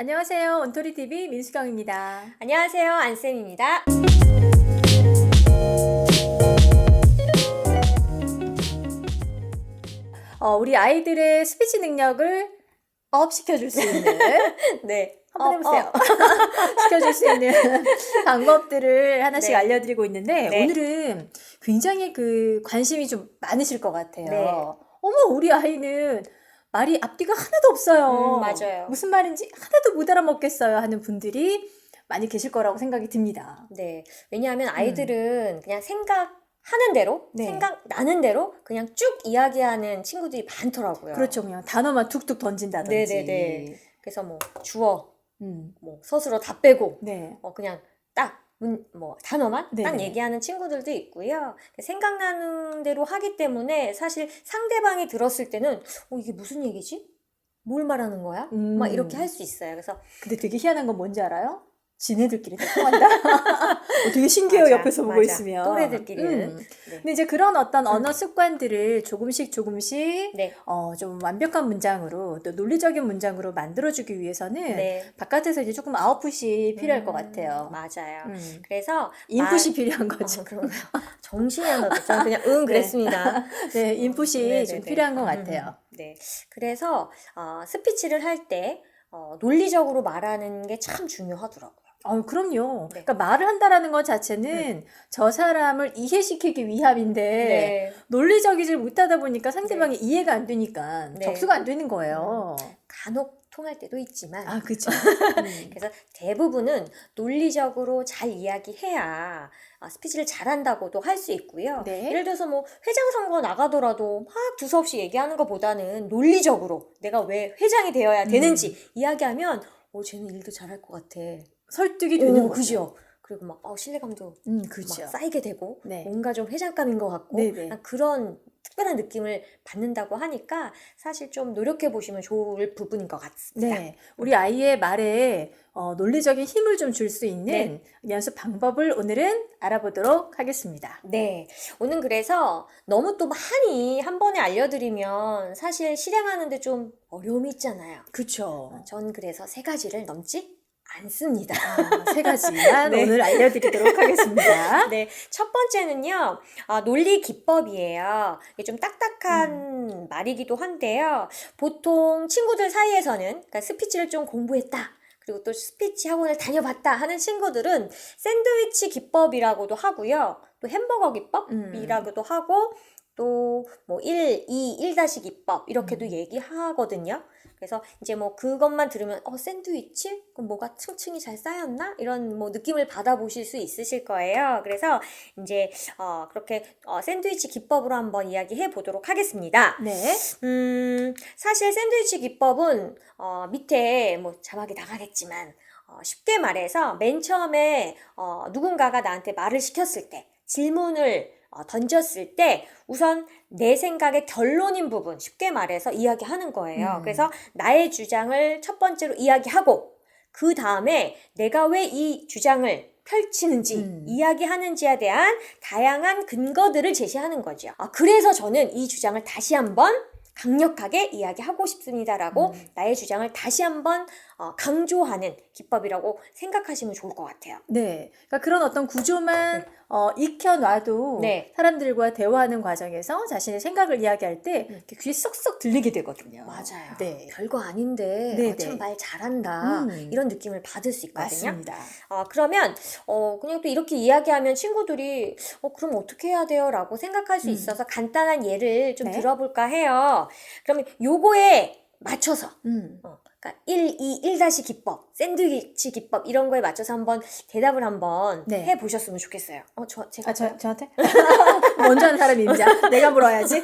안녕하세요. 온토리TV 민수경입니다. 안녕하세요. 안쌤입니다. 우리 아이들의 스피치 능력을 업시켜줄 수 있는 네. 한번 해보세요. 시켜줄 수 있는 방법들을 하나씩 네. 알려드리고 있는데 네. 오늘은 굉장히 관심이 좀 많으실 것 같아요. 네. 어머, 우리 아이는 말이 앞뒤가 하나도 없어요. 맞아요. 무슨 말인지 하나도 못 알아먹겠어요 하는 분들이 많이 계실 거라고 생각이 듭니다. 네. 왜냐하면 아이들은 그냥 생각하는 대로, 네. 생각나는 대로 그냥 쭉 이야기하는 친구들이 많더라고요. 그렇죠. 그냥 단어만 툭툭 던진다든지. 네네네. 그래서 뭐 주어, 음. 뭐 서술어 다 빼고 네. 그냥 딱 단어만 딱 네네. 얘기하는 친구들도 있고요. 생각나는 대로 하기 때문에 사실 상대방이 들었을 때는 이게 무슨 얘기지? 뭘 말하는 거야? 막 이렇게 할 수 있어요. 그래서 근데 되게 희한한 건 뭔지 알아요? 지네들끼리 다 통한다. 되게 신기해요. 맞아, 옆에서 보고 맞아. 있으면. 또래들끼리는. 네. 근데 이제 그런 어떤 언어 습관들을 조금씩 네. 좀 완벽한 문장으로 또 논리적인 문장으로 만들어주기 위해서는 네. 바깥에서 이제 조금 아웃풋이 필요할 것 같아요. 맞아요. 그래서 인풋이 필요한 거죠. 그런가요? 정신이 안 나죠. 저는 그냥 그랬습니다. 네, 인풋이 네네네. 좀 필요한 것 같아요. 네. 그래서 스피치를 할 때 논리적으로 말하는 게 참 중요하더라고요. 그럼요. 네. 그러니까 말을 한다라는 것 자체는 저 사람을 이해시키기 위함인데 네. 논리적이지 못하다 보니까 상대방이 이해가 안 되니까 네. 접수가 안 되는 거예요. 간혹 통할 때도 있지만 그렇죠. 그래서 대부분은 논리적으로 잘 이야기해야 스피치를 잘한다고도 할 수 있고요. 네. 예를 들어서 뭐 회장 선거 나가더라도 막 두서없이 얘기하는 것보다는 논리적으로 내가 왜 회장이 되어야 되는지 이야기하면 쟤는 일도 잘할 것 같아. 설득이 되는 거죠. 그죠. 그리고 막 신뢰감도 그렇죠. 막 쌓이게 되고 네. 뭔가 좀 회장감인 것 같고 네네. 그런 특별한 느낌을 받는다고 하니까 사실 좀 노력해 보시면 좋을 부분인 것 같습니다. 네. 우리 아이의 말에 논리적인 힘을 좀 줄 수 있는 연습 방법을 오늘은 알아보도록 하겠습니다. 네. 오늘 그래서 너무 또 많이 한 번에 알려드리면 사실 실행하는데 좀 어려움이 있잖아요. 그렇죠. 전 그래서 3가지를 넘지 않습니다. 3가지만 네. 오늘 알려드리도록 하겠습니다. 네. 첫 번째는요, 논리 기법이에요. 이게 좀 딱딱한 말이기도 한데요. 보통 친구들 사이에서는, 그러니까 스피치를 좀 공부했다. 그리고 또 스피치 학원을 다녀봤다 하는 친구들은 샌드위치 기법이라고도 하고요. 또 햄버거 기법이라고도 하고, 또 1, 2, 1다시 기법 이렇게도 얘기하거든요. 그래서 이제 그것만 들으면 샌드위치? 그럼 뭐가 층층이 잘 쌓였나? 이런 느낌을 받아보실 수 있으실 거예요. 그래서 이제 그렇게 샌드위치 기법으로 한번 이야기해 보도록 하겠습니다. 네. 사실 샌드위치 기법은 밑에 자막이 나가겠지만 쉽게 말해서 맨 처음에 누군가가 나한테 말을 시켰을 때 질문을 던졌을 때 우선 내 생각의 결론인 부분 쉽게 말해서 이야기하는 거예요. 그래서 나의 주장을 첫 번째로 이야기하고 그 다음에 내가 왜 이 주장을 펼치는지 이야기하는지에 대한 다양한 근거들을 제시하는 거죠. 그래서 저는 이 주장을 다시 한번 강력하게 이야기하고 싶습니다라고 나의 주장을 다시 한번 강조하는 기법이라고 생각하시면 좋을 것 같아요. 네. 그러니까 그런 어떤 구조만 익혀놔도 네. 사람들과 대화하는 과정에서 자신의 생각을 이야기할 때 이렇게 귀에 쏙쏙 들리게 되거든요. 맞아요. 네. 별거 아닌데 네네. 참 말 잘한다 이런 느낌을 받을 수 있거든요. 맞습니다. 그러면 그냥 또 이렇게 이야기하면 친구들이 그럼 어떻게 해야 돼요? 라고 생각할 수 있어서 간단한 예를 좀 네. 들어볼까 해요. 그러면 요거에 맞춰서 그러니까 1, 2, 1다시 기법, 샌드위치 기법 이런 거에 맞춰서 한번 대답을 한번 네. 해보셨으면 좋겠어요. 제가 저한테? 먼저 하는 사람이 임자. 내가 물어야지.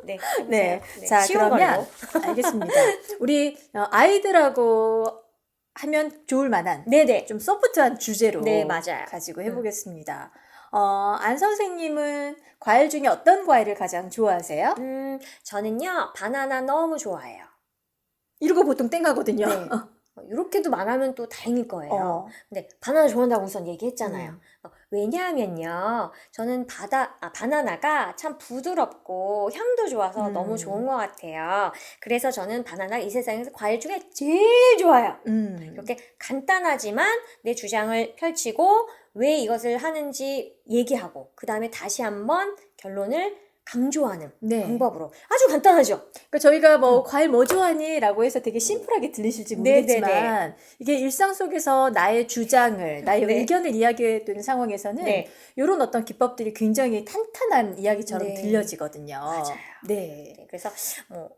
네, 네. 해보세요. 자, 쉬운 그러면 걸로. 알겠습니다. 우리 아이들하고 하면 좋을 만한 네네. 좀 소프트한 주제로 네, 맞아요. 가지고 해보겠습니다. 안 선생님은 과일 중에 어떤 과일을 가장 좋아하세요? 저는요 바나나 너무 좋아해요. 이러고 보통 땡가거든요. 네. 이렇게도 말하면 또 다행일 거예요. 어. 근데 바나나 좋아한다고 우선 얘기했잖아요. 음. 왜냐하면요, 저는 바나나가 참 부드럽고 향도 좋아서 너무 좋은 것 같아요. 그래서 저는 바나나가 이 세상에서 과일 중에 제일 좋아요. 이렇게 간단하지만 내 주장을 펼치고 왜 이것을 하는지 얘기하고 그 다음에 다시 한번 결론을 강조하는 네. 방법으로 아주 간단하죠. 그러니까 저희가 뭐 과일 뭐 좋아하니? 라고 해서 되게 심플하게 들리실지 모르겠지만 네네네. 이게 일상 속에서 나의 주장을, 나의 네. 의견을 이야기해야 되는 상황에서는 네. 이런 어떤 기법들이 굉장히 탄탄한 이야기처럼 네. 들려지거든요. 맞아요. 네. 네, 그래서 뭐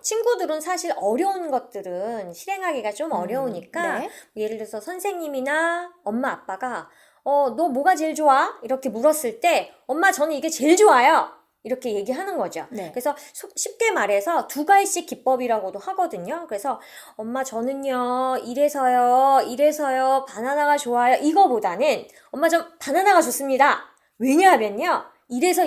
친구들은 사실 어려운 것들은 실행하기가 좀 어려우니까 네. 예를 들어서 선생님이나 엄마 아빠가 너 뭐가 제일 좋아? 이렇게 물었을 때 엄마 저는 이게 제일 좋아요. 이렇게 얘기하는 거죠. 네. 그래서 쉽게 말해서 두 가지씩 기법이라고도 하거든요. 그래서 엄마 저는요 이래서요 바나나가 좋아요. 이거보다는 엄마 전 바나나가 좋습니다. 왜냐하면요 이래서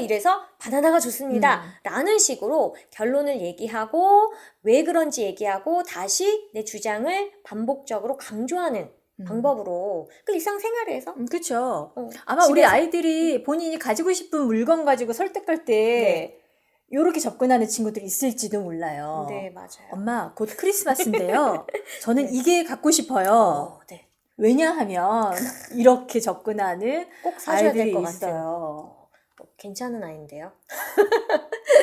바나나가 좋습니다. 라는 식으로 결론을 얘기하고 왜 그런지 얘기하고 다시 내 주장을 반복적으로 강조하는 방법으로 그 일상생활에서 그렇죠. 아마 우리 집에서. 아이들이 본인이 가지고 싶은 물건 가지고 설득할 때 네. 이렇게 접근하는 친구들이 있을지도 몰라요. 네 맞아요. 엄마, 곧 크리스마스인데요. 저는 네. 이게 갖고 싶어요. 네. 왜냐하면 이렇게 접근하는 꼭 사줘야 될 아이들이 것 같아요. 있어요. 괜찮은 아이인데요.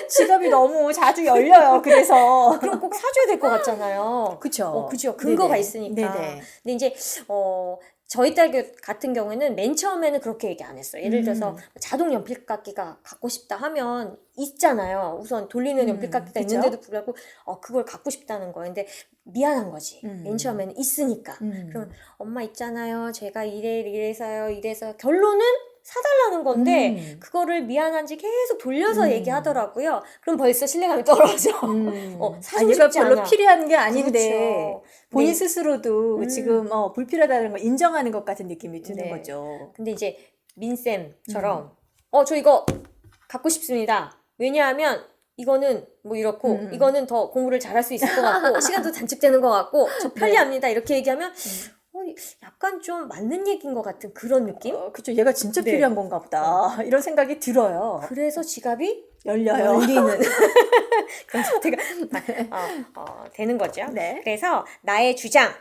지갑이 너무 자주 열려요. 그래서 그럼 꼭 사줘야 될 것 같잖아요. 그쵸. 그죠. 근거가 네네. 있으니까. 네네. 근데 이제 저희 딸 같은 경우에는 맨 처음에는 그렇게 얘기 안 했어요. 예를 들어서 자동 연필깎이가 갖고 싶다 하면 있잖아요. 우선 돌리는 연필깎이가 그쵸? 있는데도 불구하고 그걸 갖고 싶다는 거예요. 근데 미안한 거지. 맨 처음에는 있으니까. 그럼 엄마 있잖아요. 제가 이래서요. 결론은 사달라는 건데 그거를 미안한지 계속 돌려서 얘기하더라고요. 그럼 벌써 신뢰감이 떨어져. 사주고 얘가 싶지 별로 않아. 필요한 게 아닌데 그렇죠. 본인 네. 스스로도 지금 불필요하다는 걸 인정하는 것 같은 느낌이 드는 네. 거죠. 근데 이제 민쌤처럼 저 이거 갖고 싶습니다. 왜냐하면 이거는 뭐 이렇고 이거는 더 공부를 잘할 수 있을 것 같고 시간도 단축되는 것 같고 저 편리합니다. 이렇게 얘기하면 약간 좀 맞는 얘기인 것 같은 그런 느낌? 그쵸. 얘가 진짜 네. 필요한 건가 보다. 이런 생각이 들어요. 그래서 지갑이 열려요. 열리는 그런 상태가 되는 거죠. 네. 그래서 나의 주장,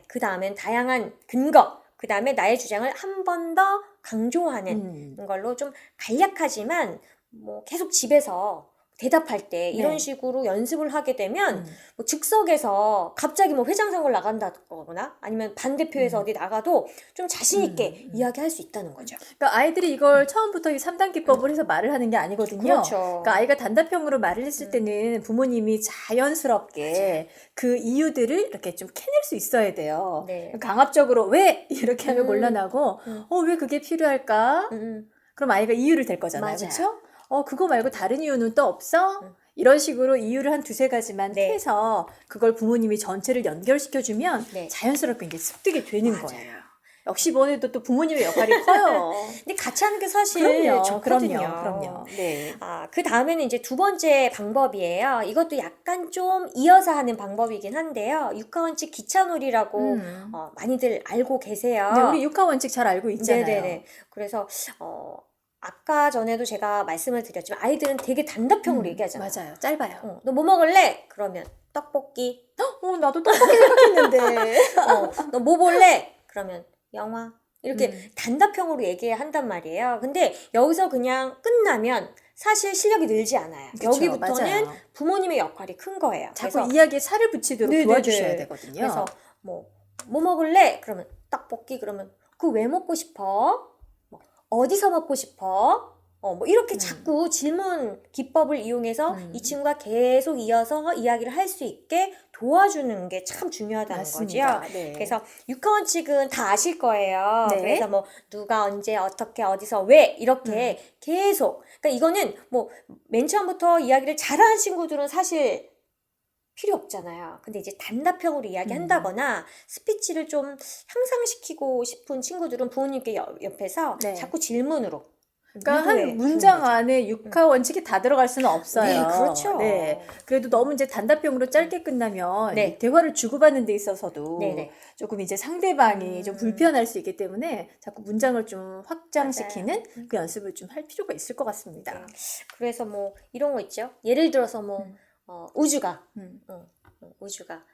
그 다음엔 다양한 근거, 그 다음에 나의 주장을 한 번 더 강조하는 걸로 좀 간략하지만 뭐 계속 집에서 대답할 때 이런 네. 식으로 연습을 하게 되면 뭐 즉석에서 갑자기 뭐 회장선걸 나간다거나 아니면 반대표에서 어디 나가도 좀 자신 있게 이야기할 수 있다는 거죠. 그러니까 아이들이 이걸 처음부터 이 3단 기법을 해서 말을 하는 게 아니거든요. 그렇죠. 그러니까 아이가 단답형으로 말을 했을 때는 부모님이 자연스럽게 그 이유들을 이렇게 좀 캐낼 수 있어야 돼요. 네. 강압적으로 왜? 이렇게 하면 곤란하고 왜 그게 필요할까? 그럼 아이가 이유를 댈 거잖아요. 맞아요. 그렇죠? 그거 말고 다른 이유는 또 없어? 이런 식으로 이유를 한 두세 가지만 네. 해서 그걸 부모님이 전체를 연결시켜주면 네. 자연스럽게 이제 습득이 되는 맞아요. 거예요. 역시 뭐해도 또 부모님의 역할이 커요. 근데 같이 하는 게 사실 좋거든요. 그럼요. 네. 그 다음에는 이제 두 번째 방법이에요. 이것도 약간 좀 이어서 하는 방법이긴 한데요. 육하원칙 기차놀이라고 많이들 알고 계세요. 네, 우리 육하 원칙 잘 알고 있잖아요. 네네네. 그래서 아까 전에도 제가 말씀을 드렸지만 아이들은 되게 단답형으로 얘기하잖아요. 맞아요. 짧아요. 너 뭐 먹을래? 그러면 떡볶이. 나도 떡볶이 생각했는데. 너 뭐 볼래? 그러면 영화. 이렇게 단답형으로 얘기한단 말이에요. 근데 여기서 그냥 끝나면 사실 실력이 늘지 않아요. 그쵸, 여기부터는 맞아요. 부모님의 역할이 큰 거예요. 자꾸 이야기에 살을 붙이도록 네네네. 도와주셔야 되거든요. 그래서 뭐 먹을래? 그러면 떡볶이. 그러면 그 왜 먹고 싶어? 어디서 먹고 싶어? 뭐 이렇게 자꾸 질문 기법을 이용해서 이 친구가 계속 이어서 이야기를 할 수 있게 도와주는 게 참 중요하다는 맞습니다. 거죠. 네. 그래서 육하원칙은 다 아실 거예요. 네. 그래서 뭐 누가 언제 어떻게 어디서 왜 이렇게 계속 그러니까 이거는 뭐 맨 처음부터 이야기를 잘하는 친구들은 사실 필요 없잖아요. 근데 이제 단답형으로 이야기한다거나 스피치를 좀 향상시키고 싶은 친구들은 부모님께 옆에서 네. 자꾸 질문으로 그러니까 유도해 한 문장 주는 거죠. 안에 육하 원칙이 다 들어갈 수는 없어요. 네, 그렇죠. 네. 그래도 너무 이제 단답형으로 짧게 끝나면 네. 이 대화를 주고받는 데 있어서도 네네. 조금 이제 상대방이 좀 불편할 수 있기 때문에 자꾸 문장을 좀 확장시키는 맞아요. 그 연습을 좀 할 필요가 있을 것 같습니다. 네. 그래서 뭐 이런 거 있죠. 예를 들어서 뭐 우주가 음. 우주가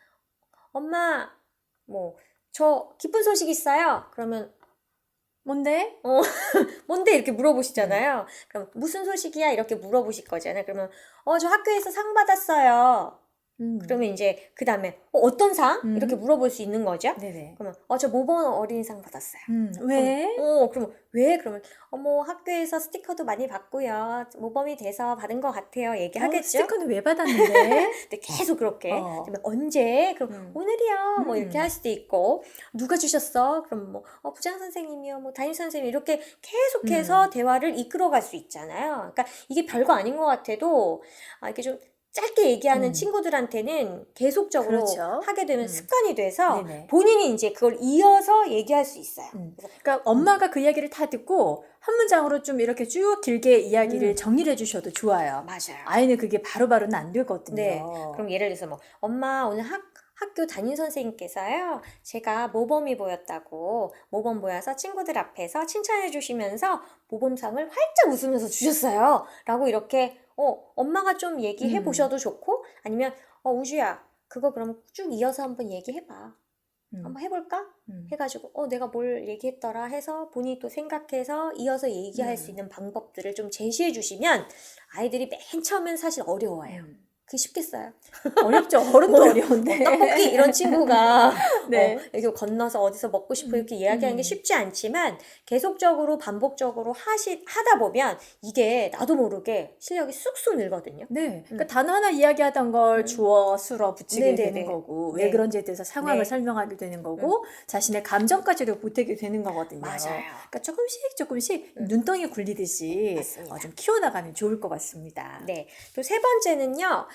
엄마 뭐 저 기쁜 소식 있어요. 그러면 뭔데? 뭔데 이렇게 물어보시잖아요. 그럼 무슨 소식이야 이렇게 물어보실 거잖아요. 그러면 저 학교에서 상 받았어요. 그러면 이제 그 다음에 어떤 상? 이렇게 물어볼 수 있는 거죠. 네네. 그러면 저 모범 어린이상 받았어요. 왜? 그러면 왜? 그러면 뭐 학교에서 스티커도 많이 받고요. 모범이 돼서 받은 것 같아요. 얘기하겠죠. 스티커는 왜 받았는데? 근데 계속 그렇게. 어. 그러면 언제? 그럼 오늘이요. 뭐 이렇게 할 수도 있고. 누가 주셨어? 그럼 뭐 부장 선생님이요. 뭐 담임 선생님 이렇게 계속해서 대화를 이끌어갈 수 있잖아요. 그러니까 이게 별거 아닌 것 같아도 이렇게 좀 짧게 얘기하는 친구들한테는 계속적으로 그렇죠. 하게 되면 습관이 돼서 네네. 본인이 이제 그걸 이어서 얘기할 수 있어요. 그러니까 엄마가 그 이야기를 다 듣고 한 문장으로 좀 이렇게 쭉 길게 이야기를 정리를 해주셔도 좋아요. 맞아요. 아이는 그게 바로바로는 안 되거든요. 네. 그럼 예를 들어서 뭐 엄마 오늘 학교 담임 선생님께서요 제가 모범이 보였다고 모범 보여서 친구들 앞에서 칭찬해 주시면서 모범상을 활짝 웃으면서 주셨어요 라고 이렇게 엄마가 좀 얘기해 보셔도 좋고 아니면 우주야 그거 그럼 쭉 이어서 한번 얘기해봐 한번 해볼까? 해가지고 내가 뭘 얘기했더라 해서 본인이 또 생각해서 이어서 얘기할 수 있는 방법들을 좀 제시해 주시면 아이들이 맨 처음엔 사실 어려워요. 그게 쉽겠어요? 어렵죠. 어른도 어려운데. 떡볶이 이런 친구가 네. 이렇게 건너서 어디서 먹고 싶어 이렇게 이야기하는 게 쉽지 않지만 계속적으로 반복적으로 하다 보면 이게 나도 모르게 실력이 쑥쑥 늘거든요. 네. 그러니까 단어 하나 이야기하던 걸 주어, 수로 붙이게 네네네. 되는 거고, 네. 왜 그런지에 대해서 상황을 네. 설명하게 되는 거고, 자신의 감정까지도 보태게 되는 거거든요. 맞아요. 그러니까 조금씩 눈덩이 굴리듯이 맞습니다. 좀 키워나가면 좋을 것 같습니다. 네. 또 세 번째는요,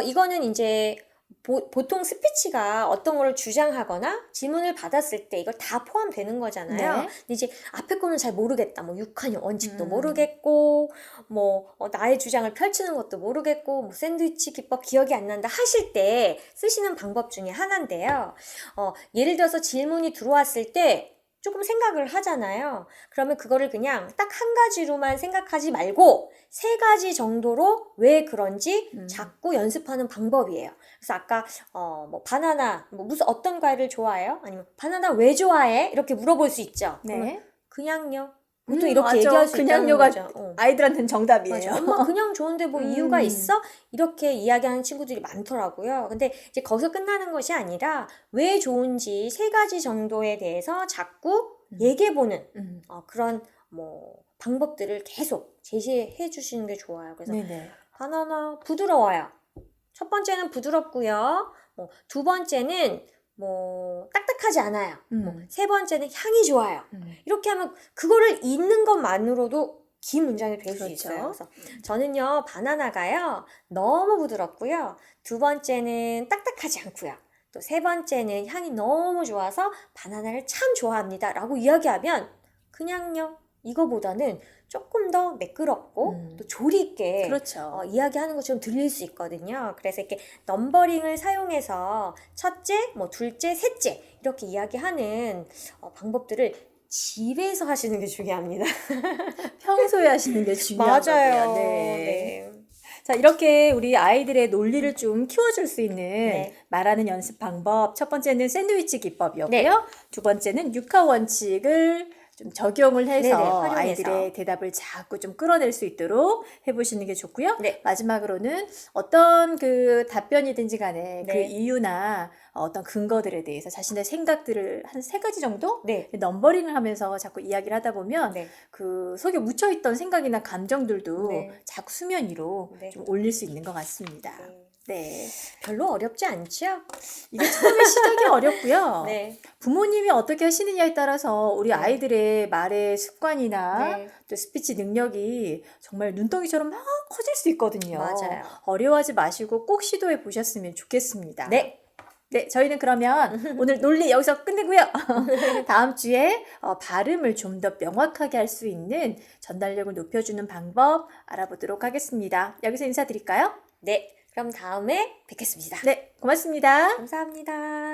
이거는 이제 보통 스피치가 어떤 걸 주장하거나 질문을 받았을 때 이걸 다 포함되는 거잖아요. 네. 근데 이제 앞에 거는 잘 모르겠다. 뭐 육한이 원칙도 모르겠고, 뭐 나의 주장을 펼치는 것도 모르겠고, 뭐 샌드위치 기법 기억이 안 난다 하실 때 쓰시는 방법 중에 하나인데요. 예를 들어서 질문이 들어왔을 때 조금 생각을 하잖아요. 그러면 그거를 그냥 딱 한 가지로만 생각하지 말고 세 가지 정도로 왜 그런지 자꾸 연습하는 방법이에요. 그래서 아까 뭐 바나나 뭐 무슨 어떤 과일을 좋아해요? 아니면 바나나 왜 좋아해? 이렇게 물어볼 수 있죠. 네. 그냥요. 보통 이렇게 맞아. 얘기할 수 있다는 그냥요가 거죠. 아이들한테는 정답이에요. 맞아. 엄마 그냥 좋은데 뭐 이유가 있어? 이렇게 이야기하는 친구들이 많더라고요. 근데 이제 거기서 끝나는 것이 아니라 왜 좋은지 세 가지 정도에 대해서 자꾸 얘기해보는 그런 뭐 방법들을 계속 제시해 주시는 게 좋아요. 그래서 네네. 바나나 부드러워요. 첫 번째는 부드럽고요. 두 번째는 뭐 딱딱하지 않아요. 세 번째는 향이 좋아요. 이렇게 하면 그거를 읽는 것만으로도 긴 문장이 될 수 그렇죠. 있어요. 그래서 저는요 바나나가요 너무 부드럽고요. 두 번째는 딱딱하지 않고요. 또 세 번째는 향이 너무 좋아서 바나나를 참 좋아합니다. 라고 이야기하면 그냥요 이거보다는 조금 더 매끄럽고 또 조리 있게 그렇죠. 이야기하는 것처럼 들릴 수 있거든요. 그래서 이렇게 넘버링을 사용해서 첫째, 뭐 둘째, 셋째 이렇게 이야기하는 방법들을 집에서 하시는 게 중요합니다. 평소에 하시는 게 중요한 거고요. 네. 자, 이렇게 우리 아이들의 논리를 좀 키워줄 수 있는 네. 말하는 연습 방법. 첫 번째는 샌드위치 기법이었고요. 네. 두 번째는 육하 원칙을 좀 적용을 해서 네네, 활용해서. 아이들의 대답을 자꾸 좀 끌어낼 수 있도록 해보시는 게 좋고요. 네. 마지막으로는 어떤 그 답변이든지 간에 그 네. 이유나 어떤 근거들에 대해서 자신의 생각들을 한 세 가지 정도 네. 넘버링을 하면서 자꾸 이야기를 하다 보면 네. 그 속에 묻혀있던 생각이나 감정들도 네. 자꾸 수면 위로 네. 좀 올릴 수 있는 것 같습니다. 네. 별로 어렵지 않죠? 이게 처음에 시작이 어렵고요. 네. 부모님이 어떻게 하시느냐에 따라서 우리 아이들의 말의 습관이나 네. 또 스피치 능력이 정말 눈덩이처럼 막 커질 수 있거든요. 맞아요. 어려워하지 마시고 꼭 시도해 보셨으면 좋겠습니다. 네. 네, 저희는 그러면 오늘 논리 여기서 끝내고요. 다음 주에 발음을 좀 더 명확하게 할 수 있는 전달력을 높여주는 방법 알아보도록 하겠습니다. 여기서 인사드릴까요? 네, 그럼 다음에 뵙겠습니다. 네, 고맙습니다. 감사합니다.